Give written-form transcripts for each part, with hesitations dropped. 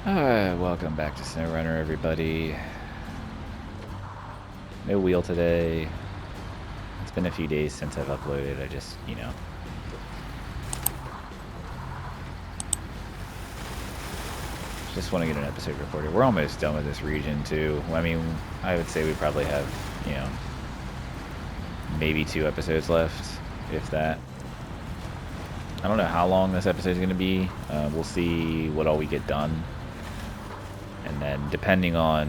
Welcome back to SnowRunner, everybody. No wheel today. It's been a few days since I've uploaded. I just, just want to get an episode recorded. We're almost done with this region, too. I mean, I would say we probably have, maybe 2 episodes left, if that. I don't know how long this episode is going to be. We'll see what all we get done. And then, depending on,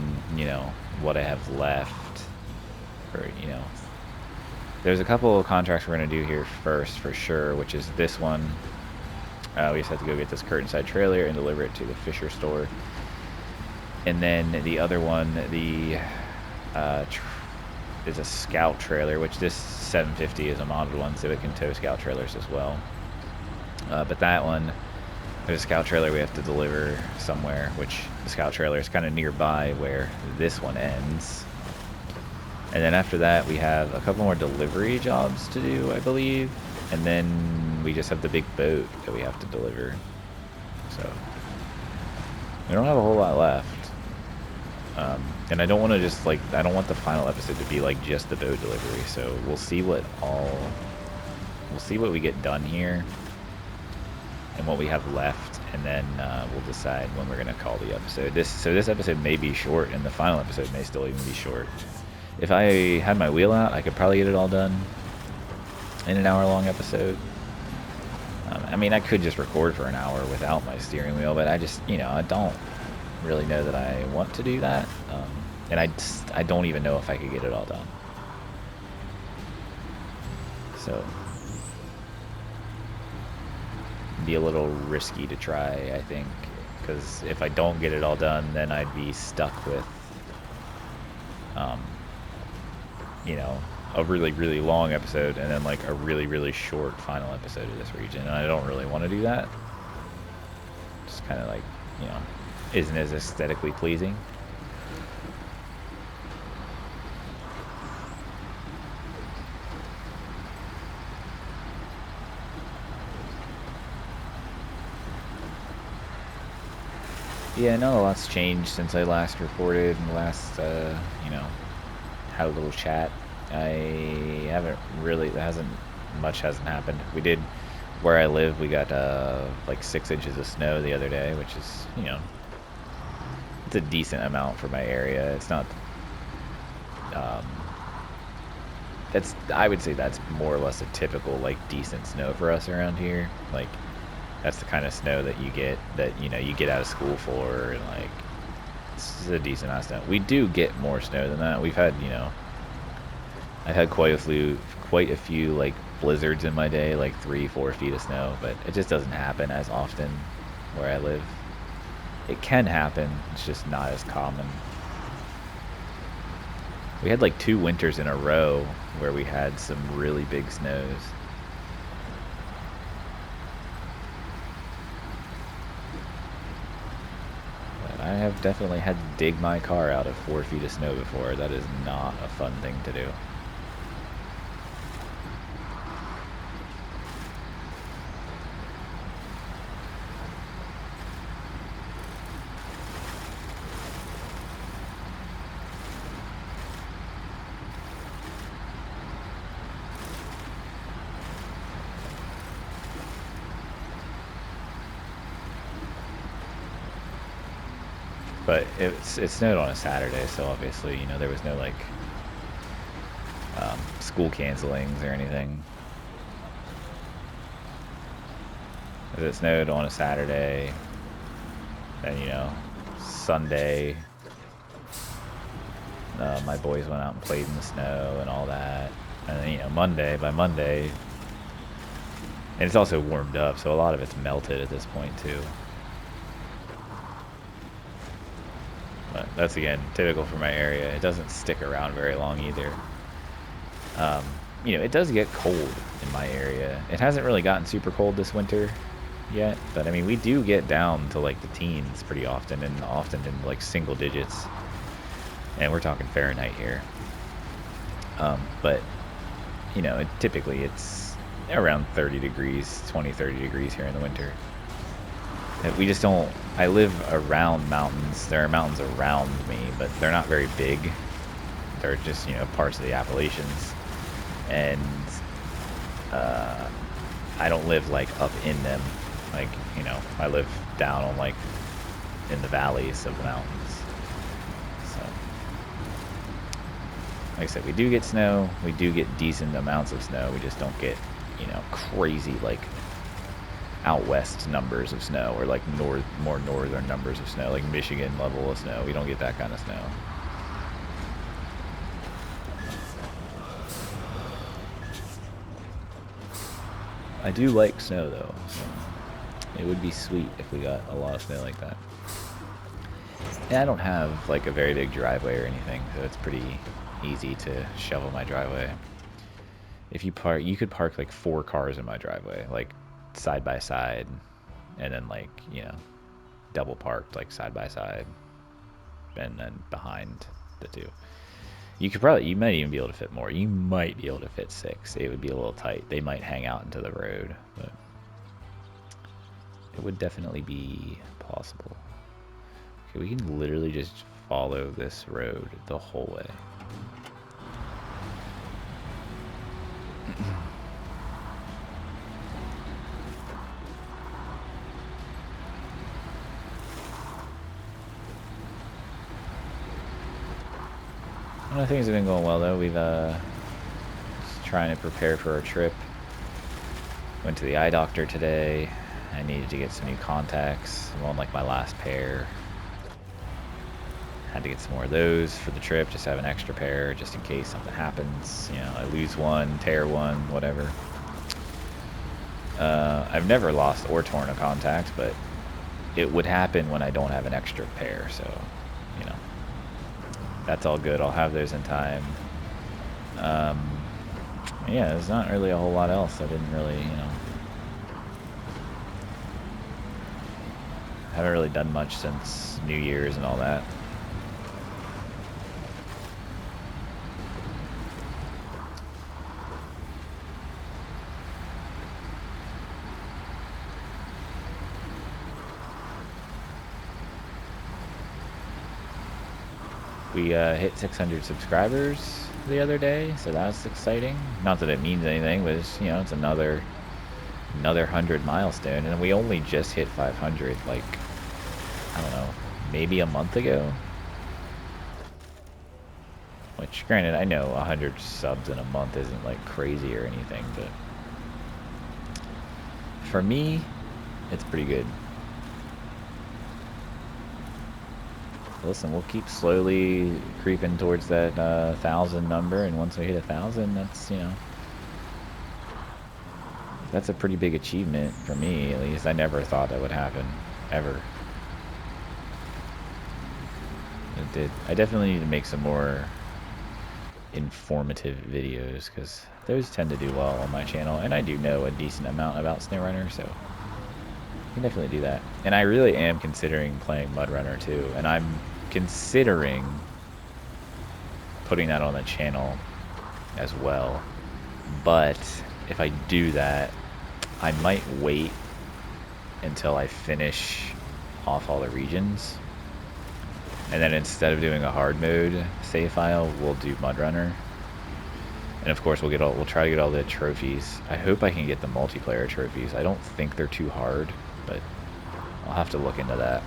what I have left, or, there's a couple of contracts we're going to do here first, for sure, which is this one. We just have to go get this curtain-side trailer and deliver it to the Fisher store. And then the other one, is a Scout trailer, which this 750 is a modded one, so it can tow Scout trailers as well. But that one, there's a Scout trailer we have to deliver somewhere, which the Scout trailer is kind of nearby where this one ends. And then after that, we have a couple more delivery jobs to do, I believe. And then we just have the big boat that we have to deliver. So we don't have a whole lot left. And I don't want to just I don't want the final episode to be like just the boat delivery. So we'll see what we get done here and what we have left, and then we'll decide when we're gonna call the episode. This episode may be short, and the final episode may still even be short. If I had my wheel out, I could probably get it all done in an hour-long episode. I mean, I could just record for an hour without my steering wheel, but I just, I don't really know that I want to do that. And I don't even know if I could get it all done. So, it'd be a little risky to try, I think, because if I don't get it all done, then I'd be stuck with, a really, really long episode and then a really, really short final episode of this region. And I don't really want to do that. Just kind of isn't as aesthetically pleasing. Yeah, I know a lot's changed since I last recorded and last, had a little chat. Much hasn't happened. We did, where I live, we got 6 inches of snow the other day, which is, it's a decent amount for my area. It's not, I would say that's more or less a typical, decent snow for us around here. That's the kind of snow that you get, you get out of school for, and it's a decent amount of snow. We do get more snow than that. We've had, I've had quite a few blizzards in my day, 3-4 feet of snow, but it just doesn't happen as often where I live. It can happen, it's just not as common. We had 2 winters in a row where we had some really big snows. But I have definitely had to dig my car out of 4 feet of snow before. That is not a fun thing to do. But it snowed on a Saturday, so obviously, there was no school cancelings or anything. But it snowed on a Saturday, and Sunday, my boys went out and played in the snow and all that. And then, by Monday, and it's also warmed up, so a lot of it's melted at this point too. But that's, again, typical for my area. It doesn't stick around very long either. It does get cold in my area. It hasn't really gotten super cold this winter yet, but I mean, we do get down to the teens pretty often, and often in single digits. And we're talking Fahrenheit here. But typically it's around 30 degrees, 20-30 degrees here in the winter. We just don't. I live around mountains. There are mountains around me, but they're not very big. They're just, you know, parts of the Appalachians, and I don't live like up in them. Like, you know, I live down on like in the valleys of the mountains. So, like I said, we do get snow. We do get decent amounts of snow. We just don't get, you know, crazy like out west numbers of snow, or like more northern numbers of snow, like Michigan level of snow. We don't get that kind of snow. I do like snow though, so it would be sweet if we got a lot of snow like that. And I don't have like a very big driveway or anything, so it's pretty easy to shovel my driveway. If you park, you could park like 4 cars in my driveway, like side by side, and then like, you know, double parked like side by side, and then behind the 2. You might even be able to fit more. You might be able to fit 6. It would be a little tight. They might hang out into the road, but it would definitely be possible. Okay, we can literally just follow this road the whole way. Things have been going well though. We've just trying to prepare for our trip. Went to the eye doctor today. I needed to get some new contacts. I'm on like my last pair. Had to get some more of those for the trip, just have an extra pair just in case something happens. You know, I lose one, tear one, whatever. I've never lost or torn a contact, but it would happen when I don't have an extra pair, so, you know. That's all good. I'll have those in time. Yeah, there's not really a whole lot else. I didn't really, you know, haven't really done much since New Year's and all that. We hit 600 subscribers the other day, so that's exciting. Not that it means anything, but it's, you know, it's another 100 milestone, and we only just hit 500, like, I don't know, maybe a month ago. Which, granted, I know 100 subs in a month isn't like crazy or anything, but for me, it's pretty good. Listen, we'll keep slowly creeping towards that 1,000 number, and once we hit 1,000, that's, you know, that's a pretty big achievement for me, at least. I never thought that would happen, ever. It did. I definitely need to make some more informative videos, because those tend to do well on my channel, and I do know a decent amount about SnowRunner, so I can definitely do that. And I really am considering playing MudRunner too, and I'm considering putting that on the channel as well. But if I do that, I might wait until I finish off all the regions, and then instead of doing a hard mode save file, we'll do MudRunner. And of course, we'll try to get all the trophies. I hope I can get the multiplayer trophies. I don't think they're too hard, but I'll have to look into that.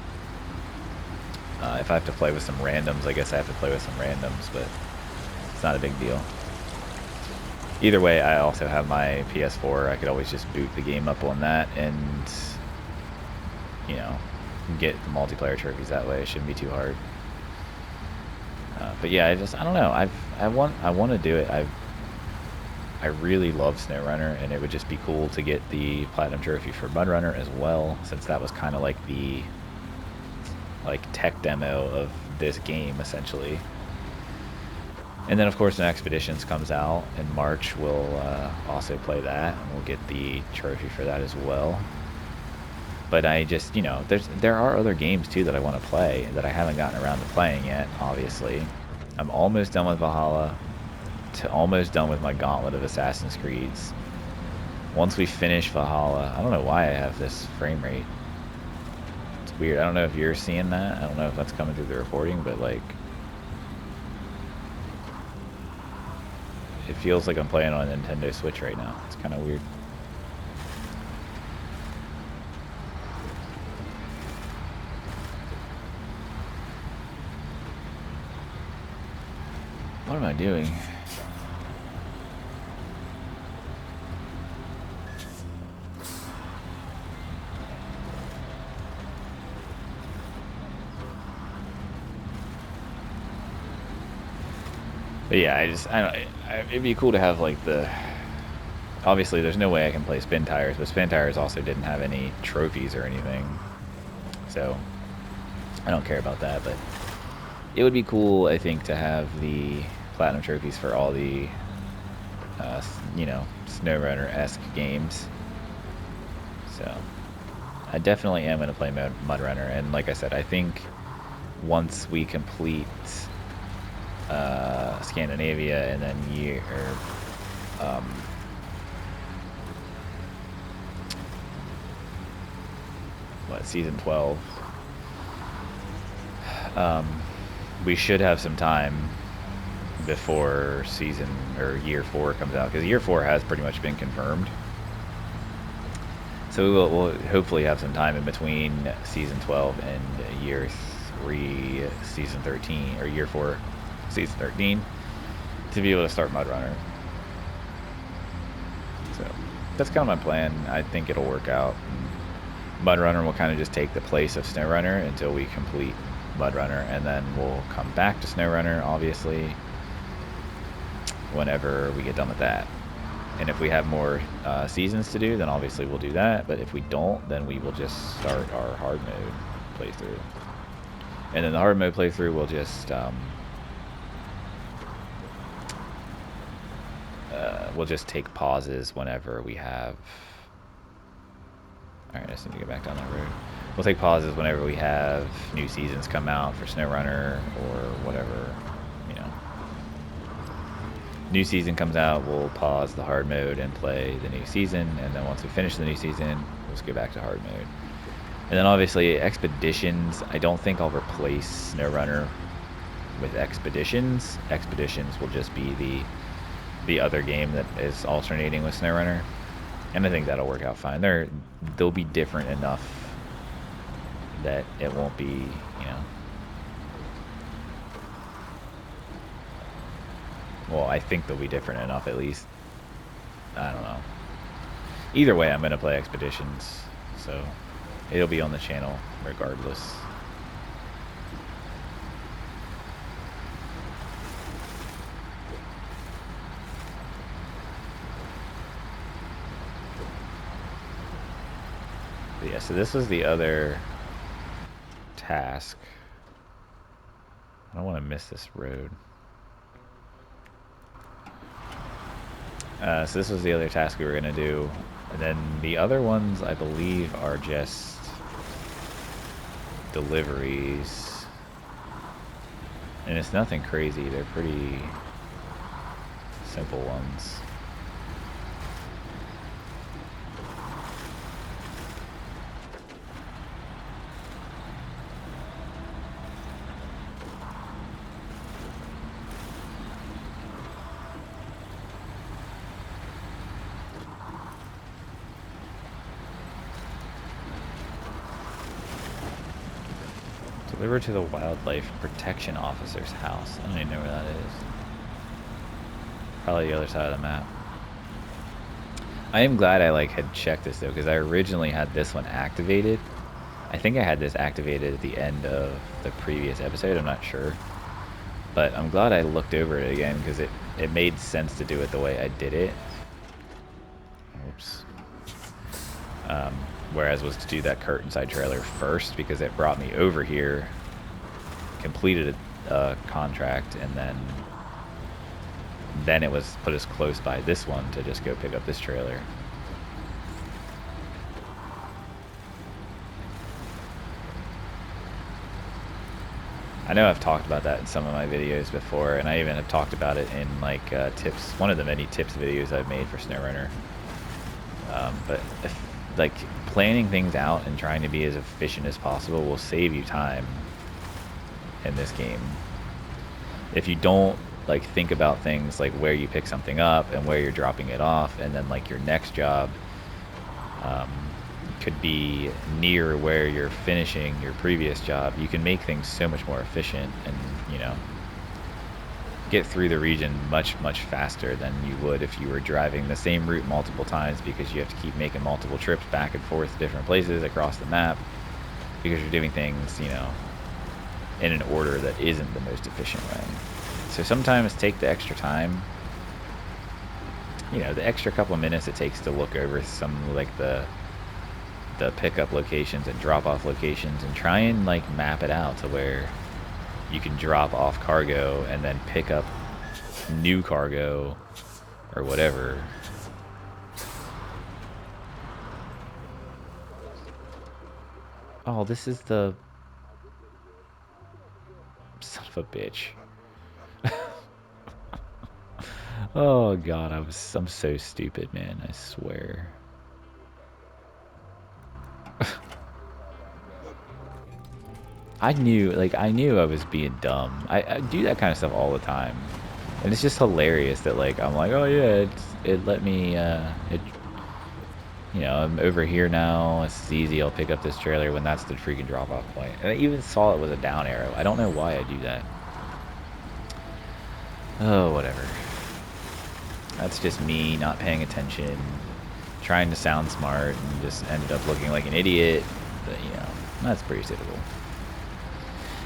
If I have to play with some randoms, I guess I have to play with some randoms, but it's not a big deal. Either way, I also have my PS4. I could always just boot the game up on that and, you know, get the multiplayer trophies that way. It shouldn't be too hard. But yeah, I don't know. I want to do it. I really love SnowRunner, and it would just be cool to get the Platinum Trophy for MudRunner as well, since that was kind of like the tech demo of this game, essentially. And then, of course, when Expeditions comes out in March, we'll also play that, and we'll get the trophy for that as well. But I just, you know, there are other games, too, that I want to play that I haven't gotten around to playing yet, obviously. I'm almost done with Valhalla. Almost done with my gauntlet of Assassin's Creeds. Once we finish Valhalla, I don't know why I have this frame rate. It's weird. I don't know if you're seeing that. I don't know if that's coming through the recording, but like, it feels like I'm playing on a Nintendo Switch right now. It's kind of weird. What am I doing? But yeah, it'd be cool to have like obviously there's no way I can play spin tires, but spin tires also didn't have any trophies or anything. So I don't care about that, but it would be cool, I think, to have the platinum trophies for all the, you know, SnowRunner-esque games. So I definitely am going to play MudRunner, and like I said, I think once we complete Scandinavia and then season 12, we should have some time before year 4 comes out, because year 4 has pretty much been confirmed. So we'll hopefully have some time in between season 12 and year 3 season 13, or year 4 season 13, to be able to start MudRunner. So that's kind of my plan. I think it'll work out. MudRunner will kind of just take the place of SnowRunner until we complete MudRunner, and then we'll come back to SnowRunner, obviously, whenever we get done with that. And if we have more seasons to do, then obviously we'll do that. But if we don't, then we will just start our hard mode playthrough. And then the hard mode playthrough will just we'll just take pauses whenever we have. Alright, I just need to get back down that road. We'll take pauses whenever we have new seasons come out for SnowRunner or whatever, you know. New season comes out, we'll pause the hard mode and play the new season, and then once we finish the new season, we'll just go back to hard mode. And then obviously Expeditions, I don't think I'll replace SnowRunner with Expeditions. Expeditions will just be the other game that is alternating with SnowRunner. And I think that'll work out fine. They'll be different enough that it won't be, you know. Well, I think they'll be different enough, at least. I don't know. Either way, I'm going to play Expeditions, so it'll be on the channel regardless. But yeah, so this was the other task. I don't want to miss this road. So this was the other task we were going to do. And then the other ones, I believe, are just deliveries. And it's nothing crazy. They're pretty simple ones. Deliver to the Wildlife Protection Officer's house. I don't even know where that is. Probably the other side of the map. I am glad I had checked this though, because I originally had this one activated. I think I had this activated at the end of the previous episode, I'm not sure. But I'm glad I looked over it again, because it made sense to do it the way I did it. Oops. Whereas was to do that curtain-side trailer first, because it brought me over here, completed a contract, and then it was put us close by this one to just go pick up this trailer. I know I've talked about that in some of my videos before, and I even have talked about it in tips, one of the many tips videos I've made for SnowRunner. But like planning things out and trying to be as efficient as possible will save you time in this game. If you don't like think about things like where you pick something up and where you're dropping it off, and then like your next job could be near where you're finishing your previous job, you can make things so much more efficient and, you know, get through the region much faster than you would if you were driving the same route multiple times, because you have to keep making multiple trips back and forth to different places across the map because you're doing things, you know, in an order that isn't the most efficient way. So sometimes take the extra time, you know, the extra couple of minutes it takes to look over some like the pickup locations and drop off locations, and try and like map it out to where you can drop off cargo and then pick up new cargo or whatever. Oh, this is the son of a bitch. Oh god, I'm so stupid, man, I swear. I knew I was being dumb. I do that kind of stuff all the time. And it's just hilarious that like I'm like, oh yeah, it let me you know, I'm over here now, it's easy, I'll pick up this trailer, when that's the freaking drop off point. And I even saw it was a down arrow. I don't know why I do that. Oh, whatever. That's just me not paying attention, trying to sound smart, and just ended up looking like an idiot. But you know, that's pretty typical.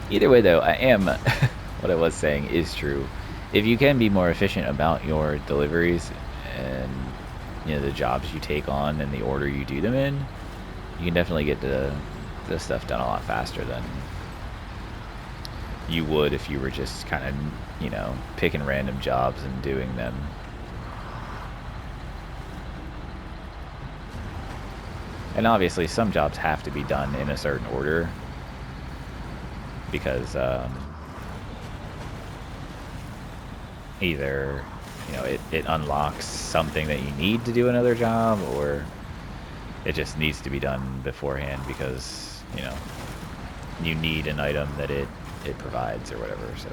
Either way though, I am what I was saying is true. If you can be more efficient about your deliveries and, you know, the jobs you take on and the order you do them in, you can definitely get the stuff done a lot faster than you would if you were just kind of, you know, picking random jobs and doing them. And obviously some jobs have to be done in a certain order because either, you know, it unlocks something that you need to do another job, or it just needs to be done beforehand because, you know, you need an item that it provides or whatever. So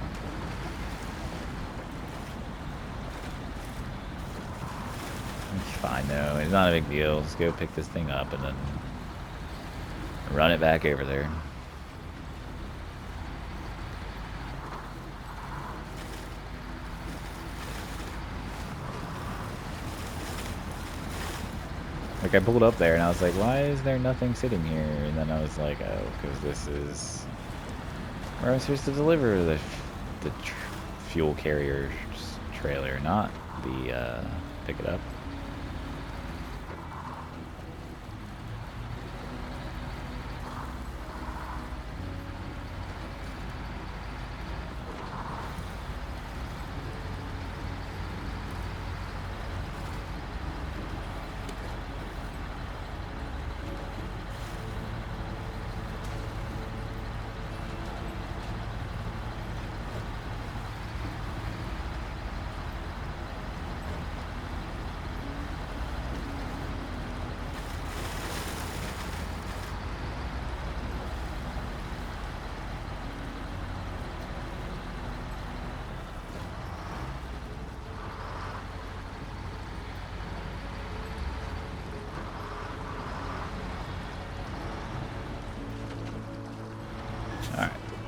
it's fine though, it's not a big deal. Let's go pick this thing up and then run it back over there. Like I pulled up there and I was like, why is there nothing sitting here? And then I was like, oh, because this is where I'm supposed to deliver the fuel carrier trailer, not the pick it up.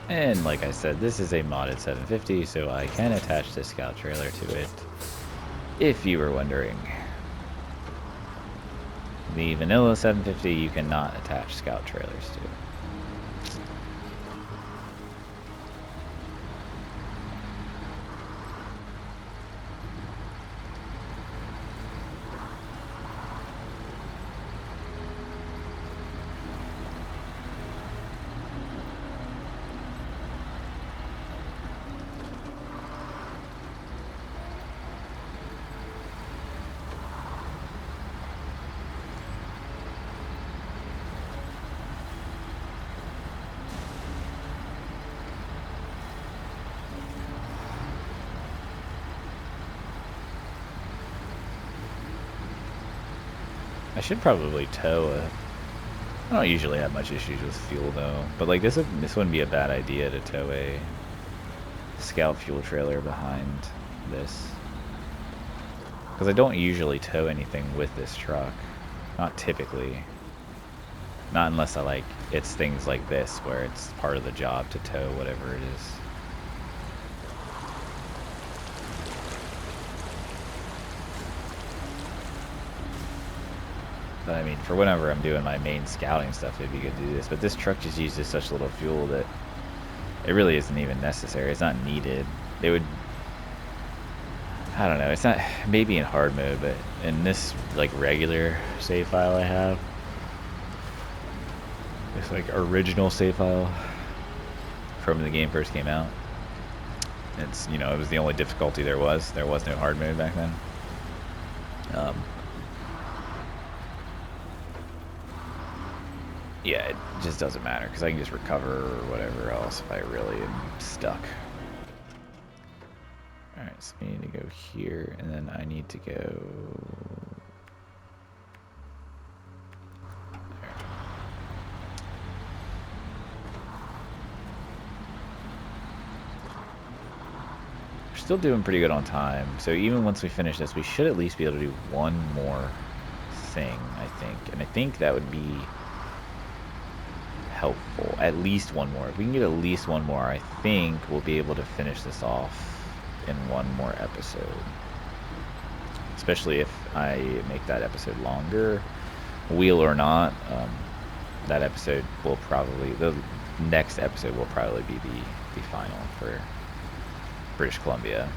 And like I said, this is a modded 750, so I can attach the scout trailer to it, if you were wondering. The vanilla 750, you cannot attach scout trailers to. I should probably tow a... I don't usually have much issues with fuel though, but like this wouldn't be a bad idea to tow a scout fuel trailer behind this. Because I don't usually tow anything with this truck. Not typically. Not unless it's things like this where it's part of the job to tow whatever it is. But I mean, for whenever I'm doing my main scouting stuff, it'd be good to do this. But this truck just uses such little fuel that it really isn't even necessary. It's not needed. It would... I don't know. It's not... Maybe in hard mode, but in this, regular save file I have... It's original save file from when the game first came out. It's, it was the only difficulty there was. There was no hard mode back then. Yeah, it just doesn't matter because I can just recover or whatever else if I really am stuck. Alright, so we need to go here, and then I need to go... We're still doing pretty good on time, so even once we finish this, we should at least be able to do one more thing, I think. And I think that would be helpful. At least one more. If we can get at least one more, I think we'll be able to finish this off in one more episode. Especially if I make that episode longer, wheel or not. That episode will probably, the next episode will probably be the final for British Columbia.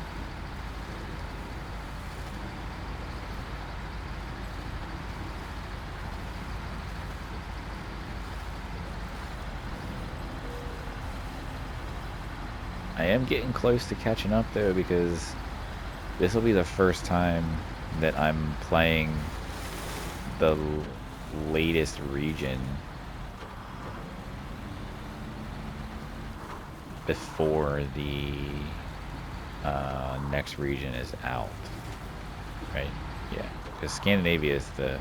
I am getting close to catching up though, because this will be the first time that I'm playing the latest region before the next region is out, right? Yeah, because Scandinavia is the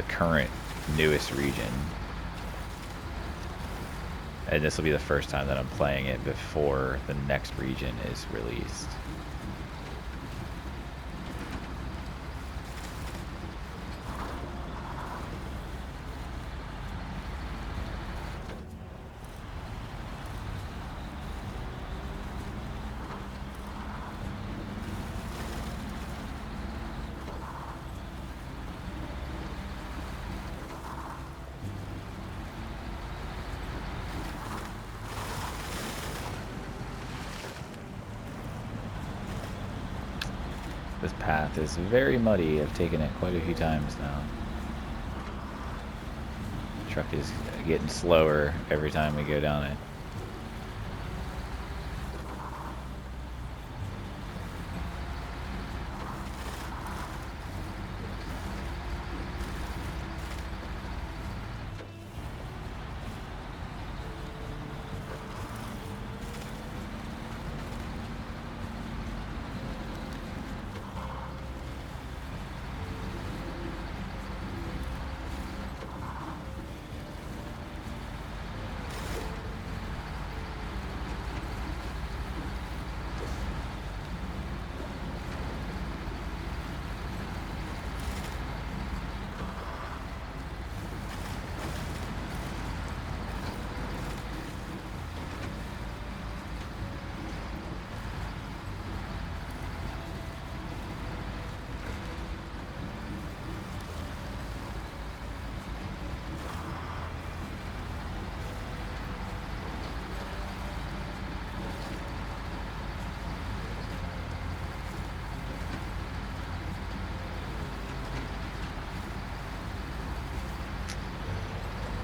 current newest region. And this will be the first time that I'm playing it before the next region is released. This path is very muddy. I've taken it quite a few times now. The truck is getting slower every time we go down it.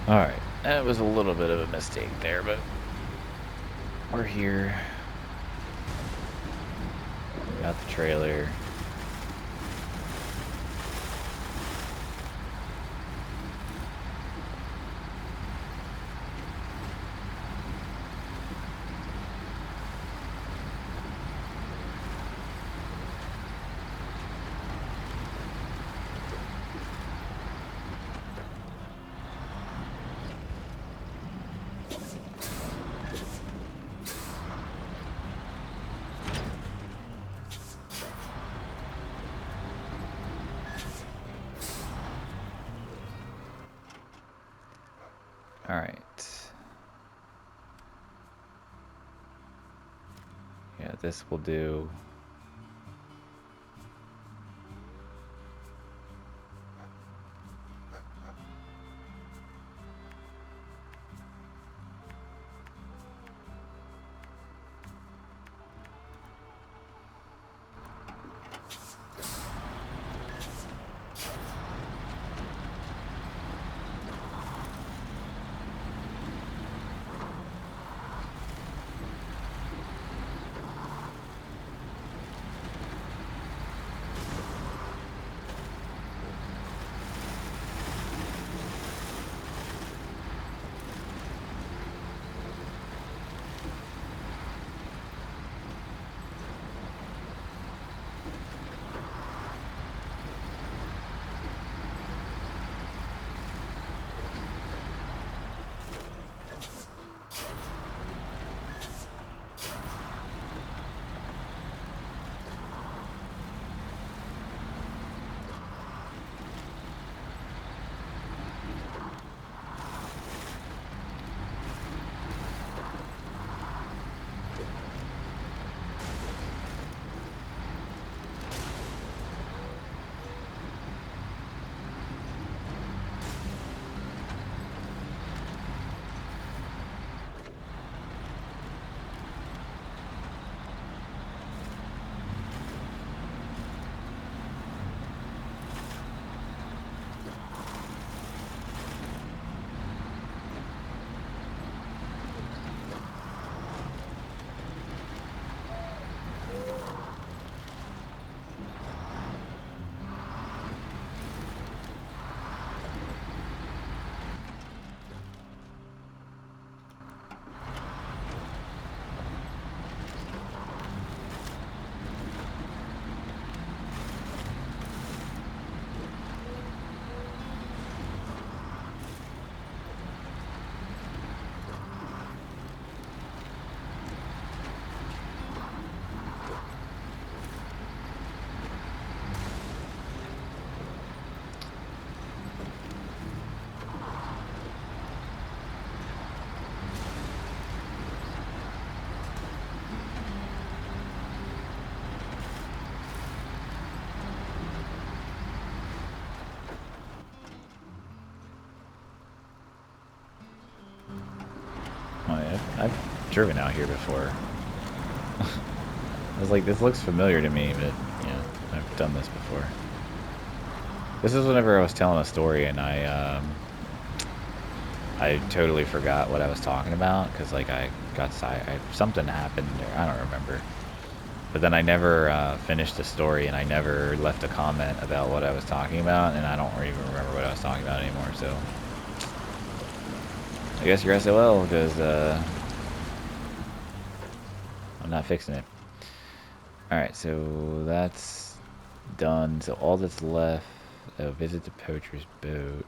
Alright, that was a little bit of a mistake there, but we're here. Got the trailer. All right. Yeah, this will do. I've driven out here before. I was like, this looks familiar to me, but yeah, I've done this before. This is whenever I was telling a story and I totally forgot what I was talking about because like I got something happened there. I don't remember. But then I never finished the story and I never left a comment about what I was talking about, and I don't even remember what I was talking about anymore. So I guess you're SOL because I'm not fixing it. Alright, so that's done. So all that's left, visit the Poachers boat,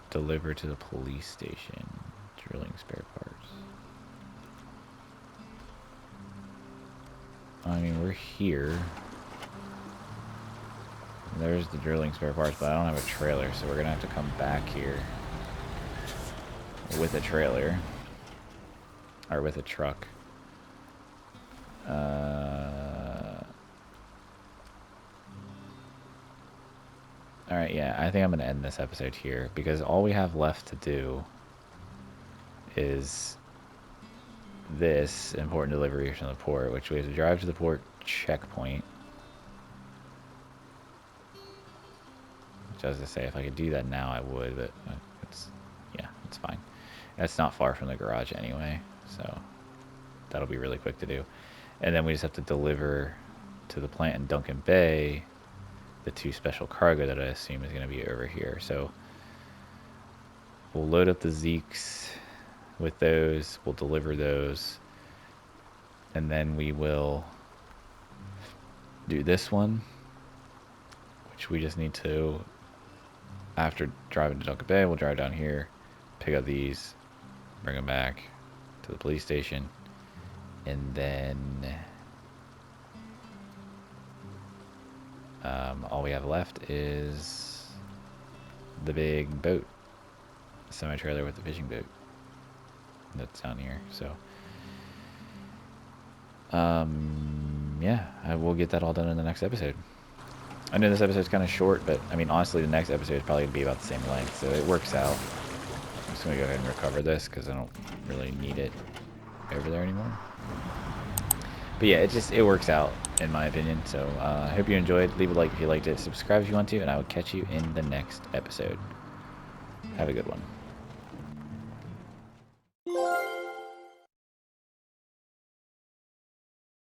deliver to the police station, drilling spare parts. I mean, we're here. There's the drilling spare parts, but I don't have a trailer, so we're gonna have to come back here with a trailer. Or with a truck. Alright, yeah, I think I'm going to end this episode here, because all we have left to do is this important delivery from the port, which we have to drive to the port checkpoint. Which I was going to say, if I could do that now, I would, but yeah, it's fine. That's not far from the garage anyway, so that'll be really quick to do. And then we just have to deliver to the plant in Duncan Bay the 2 special cargo that I assume is going to be over here. So we'll load up the Zeeks with those, we'll deliver those, and then we will do this one, which we just need to, after driving to Duncan Bay, we'll drive down here, pick up these, bring them back to the police station, and then all we have left is the big boat. semi-trailer with the fishing boat that's down here. So, yeah, I will get that all done in the next episode. I know this episode's kind of short, but I mean, honestly, the next episode is probably going to be about the same length, so it works out. I'm just going to go ahead and recover this because I don't really need it over there anymore. But yeah, it works out in my opinion. So I hope you enjoyed. Leave a like if you liked it. Subscribe if you want to, and I will catch you in the next episode. Have a good one.